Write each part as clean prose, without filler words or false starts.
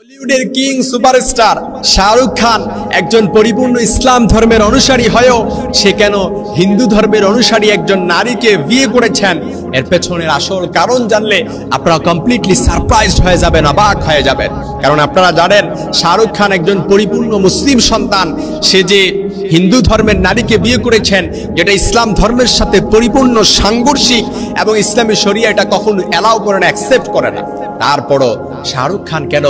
বলিউডের king superstar Shahrukh Khan একজন পরিপূর্ণ ইসলাম ধর্মের অনুসারী হয়েও সে কেন হিন্দু ধর্মের অনুসারী একজন নারীকে বিয়ে করেছেন, এর পেছনের আসল কারণ জানলে আপনারা কমপ্লিটলি সারপ্রাইজড হয়ে যাবেন, অবাক হয়ে যাবেন। কারণ আপনারা জানেন শাহরুখ খান একজন পরিপূর্ণ মুসলিম সন্তান। সে যে হিন্দু ধর্মের নারীকে বিয়ে করেছেন, যেটা ইসলাম ধর্মের সাথে পরিপূর্ণ সাংঘর্ষিক এবং ইসলামী শরিয়া এটা কখনো অ্যালাউ করে না, অ্যাকসেপ্ট করে না। তারপরও শাহরুখ খান কেন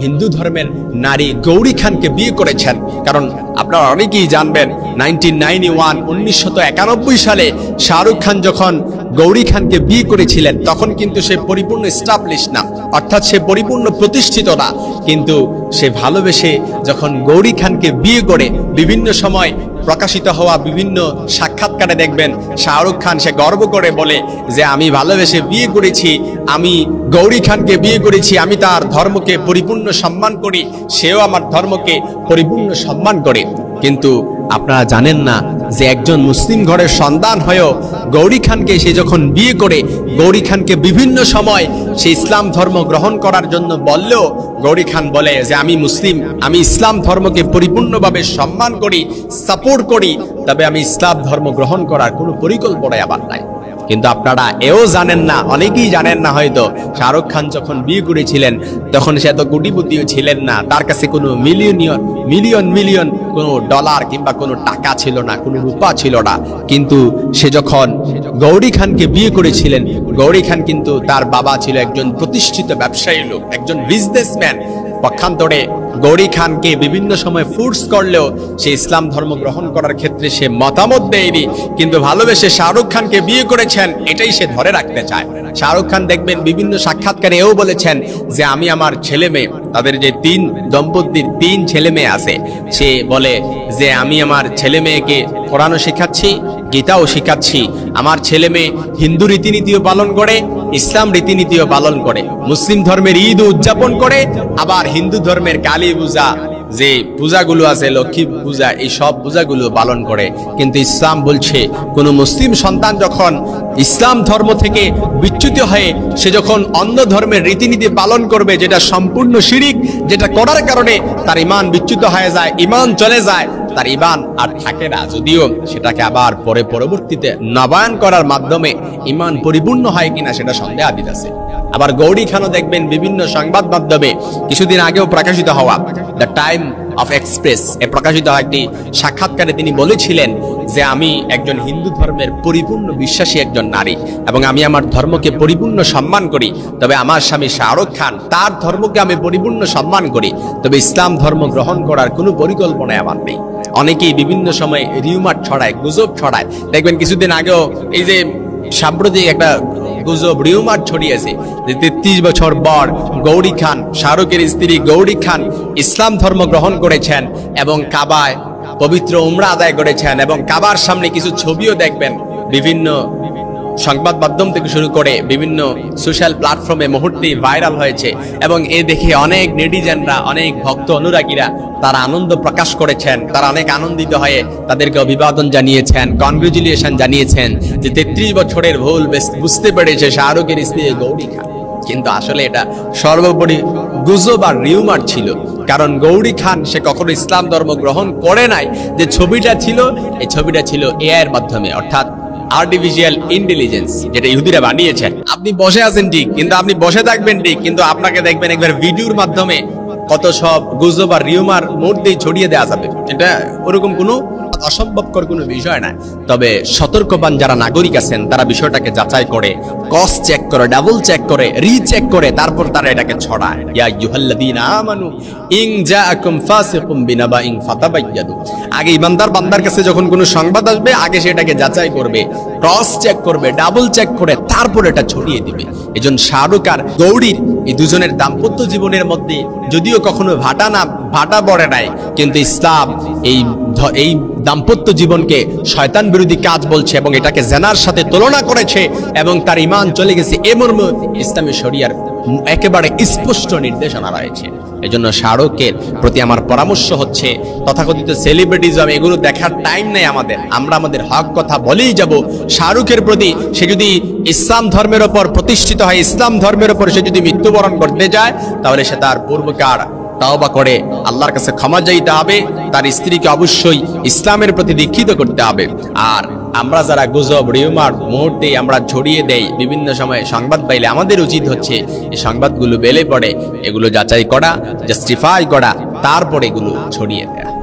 হিন্দু ধর্মের নারী গৌরী খানকে বিয়ে করেছেন? কারণ আপনারা অনেকেই জানবেন 1991 সালে শাহরুখ খান যখন গৌরী খানকে বিয়ে করেছিলেন তখন কিন্তু সে পরিপূর্ণ এস্টাবলিশ না, অর্থাৎ সে পরিপূর্ণ প্রতিষ্ঠিত না। কিন্তু সে ভালোবেসে যখন গৌরী খানকে বিয়ে করে বিভিন্ন সময় প্রকাশিত হওয়া বিভিন্ন সাক্ষাৎকারে দেখবেন শাহরুখ খান সে গর্ব করে বলে যে আমি ভালোবেসে বিয়ে করেছি, আমি গৌরী খানকে বিয়ে করেছি, আমি তার ধর্মকে পরিপূর্ণ সম্মান করি, সেও আমার ধর্মকে পরিপূর্ণ সম্মান করে। কিন্তু আপনারা জানেন না যে একজন মুসলিম ঘরের সন্তান হয়েও গৌরী খানকে সে যখন বিয়ে করে, গৌরী খানকে বিভিন্ন সময় সে ইসলাম ধর্ম গ্রহণ করার জন্য বললেও গৌরী খান বলে যে আমি মুসলিম, আমি ইসলাম ধর্মকে পরিপূর্ণভাবে সম্মান করি, সাপোর্ট করি, তবে আমি ইসলাম ধর্ম গ্রহণ করার কোনো পরিকল্পনাই আমার নাই। কিন্তু আপনারা এও জানেন না, অনেকেই জানেন না হয়তো, শাহরুখ খান যখন বিয়ে করেছিলেন তখন সে এত কোটিপতিও ছিলেন না, তার কাছে কোনো মিলিয়ন কোনো ডলার কিংবা কোনো টাকা ছিল না, কোনো রূপা ছিল না। কিন্তু সে যখন গৌরী খানকে বিয়ে করেছিলেন, গৌরী খান কিন্তু তার বাবা ছিল একজন প্রতিষ্ঠিত ব্যবসায়ী লোক, একজন বিজনেসম্যান। পক্ষান্তরে গৌরী খানকে বিভিন্ন সময় ফোর্স করলেও সে ইসলাম ধর্ম গ্রহণ করার ক্ষেত্রে সে মতামত দেয়নি, কিন্তু ভালোবেসে শাহরুখ খানকে বিয়ে করেছেন, এটাই সে ধরে রাখতে চায়। শাহরুখ খান দেখবেন বিভিন্ন সাক্ষাৎকারে এও বলেছেন যে আমি আমার ছেলে মেয়ে, তাদের যে দম্পতির 3 ছেলে মেয়ে আছে, সে বলে যে আমি আমার ছেলে মেয়েকে কোরআনও শেখাচ্ছি, গীতাও শেখাচ্ছি, আমার ছেলে মেয়ে হিন্দু রীতিনীতিও পালন করে, ইসলাম রীতিনীতিও পালন করে, মুসলিম ধর্মের ঈদ উদযাপন করে, আবার হিন্দু ধর্মের কালী পূজা যে পূজাগুলো আছে, লক্ষ্মী পূজা, এই সব পূজাগুলো পালন করে। কিন্তু ইসলাম বলছে কোন মুসলিম সন্তান যখন ইসলাম ধর্ম থেকে বিচ্যুত হয়ে সে যখন অন্য ধর্মের রীতিনীতি পালন করবে, যেটা সম্পূর্ণ শিরিক, যেটা করার কারণে তার ঈমান বিচ্যুত হয়ে যায়, ঈমান চলে যায়, তার ঈমান আর থাকে না। যদিও সেটাকে আবার পরবর্তীতে নবায়ন করার মাধ্যমে ঈমান পরিপূর্ণ হয় কিনা সেটা সন্দেহাতীত আছে। আবার গৌরী খানও দেখবেন বিভিন্ন সংবাদ মাধ্যমে কিছুদিন আগেও প্রকাশিত হওয়া দ্য টাইম অফ এক্সপ্রেস এ প্রকাশিত একটি সাক্ষাৎকারে তিনি বলেছিলেন যে আমি একজন হিন্দু ধর্মের পরিপূর্ণ বিশ্বাসী একজন নারী এবং আমি আমার ধর্মকে পরিপূর্ণ সম্মান করি, তবে আমার স্বামী শাহরুখ খান তার ধর্মকে আমি পরিপূর্ণ সম্মান করি, তবে ইসলাম ধর্ম গ্রহণ করার কোনো পরিকল্পনায় আমার নেই। অনেকেই বিভিন্ন সময় রিউমার ছড়ায়, গুজব ছড়ায়। দেখবেন কিছুদিন আগেও এই যে সাম্প্রতিক একটা গুজব রিউমার ছড়িয়েছে যে 33 বছর পর গৌরী খান, শাহরুখের স্ত্রী গৌরী খান ইসলাম ধর্ম গ্রহণ করেছেন এবং কাবায় পবিত্র উমরা আদায় করেছেন, এবং কাবার সামনে কিছু ছবিও দেখবেন বিভিন্ন সংবাদ মাধ্যম থেকে শুরু করে বিভিন্ন সোশ্যাল প্ল্যাটফর্মে মুহূর্তেই ভাইরাল হয়েছে। এবং এ দেখে অনেক নেটিজেনরা, অনেক ভক্ত অনুরাগীরা তারা আনন্দ প্রকাশ করেছেন, তারা অনেক আনন্দিত হয়ে তাদেরকে অভিবাদন জানিয়েছেন, কনগ্রেচুলেশন জানিয়েছেন যে 33 বছরের ভুল বুঝতে পেরেছে শাহরুখের স্ত্রী গৌরী খান। কিন্তু আসলে এটা সর্বোপরি গুজব আর রিউমার ছিল, কারণ গৌরী খান সে কখনো ইসলাম ধর্ম গ্রহণ করে নাই। যে ছবিটা ছিল, এই ছবিটা ছিল এআই এর মাধ্যমে, অর্থাৎ আর্টিফিশিয়াল ইন্টেলিজেন্স, যেটা ইহুদিরা বানিয়েছেন। আপনি বসে আছেন ঠিক, কিন্তু আপনি বসে থাকবেন ঠিক, কিন্তু আপনাকে দেখবেন একবার ভিডিওর মাধ্যমে কত সব গুজব আর রিউমার মুহূর্তেই ছড়িয়ে দেওয়া যাবে। এটা ওরকম কোনো অসম্ভবকর কোনো বিষয় না। তবে সতর্কবান যারা নাগরিক আছেন তারা বিষয়টাকে যাচাই করে, ক্রস চেক করে, ডাবল চেক করে, রিচেক করে, তারপর তারা এটাকে ছড়ায়। ইয়া আইয়ুহাল্লাযীনা আমানু ইন জাআকুম ফাসিকুম বিনাবাইন ফাতাবায়্যানু। আগে ইমানদার বান্দার কাছে যখন কোনো সংবাদ আসবে, আগে সেটাকে যাচাই করবে, ক্রস চেক করবে, ডাবল চেক করে, তারপর এটা ছড়িয়ে দিবে। এজন্য শাহরুখ আর গৌরীর এই দুজনের দাম্পত্য জীবনের মধ্যে যদিও কখনো ভাটা পড়ে নাই, কিন্তু ইসলাম এই দাম্পত্য জীবনকে শয়তান বিরোধী কাজ বলছে এবং এটাকে জিনার সাথে তুলনা করেছে এবং তার ঈমান চলে গেছে, এ মর্মে ইসলামী শরিয়ার একেবারে স্পষ্ট নির্দেশনা রয়েছে। এজন্য শাহরুখের প্রতি আমার পরামর্শ হচ্ছে, তথাকথিত সেলিব্রিটিজম এগুলো দেখার টাইম নেই আমাদের, আমরা আমাদের হক কথা বলেই যাব। শাহরুখের প্রতি সে যদি ইসলাম ধর্মের ওপর প্রতিষ্ঠিত হয়, ইসলাম ধর্মের ওপর সে যদি মৃত্যুবরণ করতে যায়, তাহলে সে তার পূর্বকার তওবা করে আল্লাহর কাছে ক্ষমা চাইতে হবে, তার স্ত্রীকে অবশ্যই ইসলামের প্রতি দীক্ষিত করতে হবে। আর আমরা যারা গুজব রিউমার মুহূর্তে আমরা ছড়িয়ে দেই, বিভিন্ন সময়ে সংবাদ পাইলে আমাদের উচিত হচ্ছে এই সংবাদগুলো বেলে পড়ে এগুলো যাচাই করা, জাস্টিফাই করা, তারপর এগুলো ছড়িয়ে দেয়া।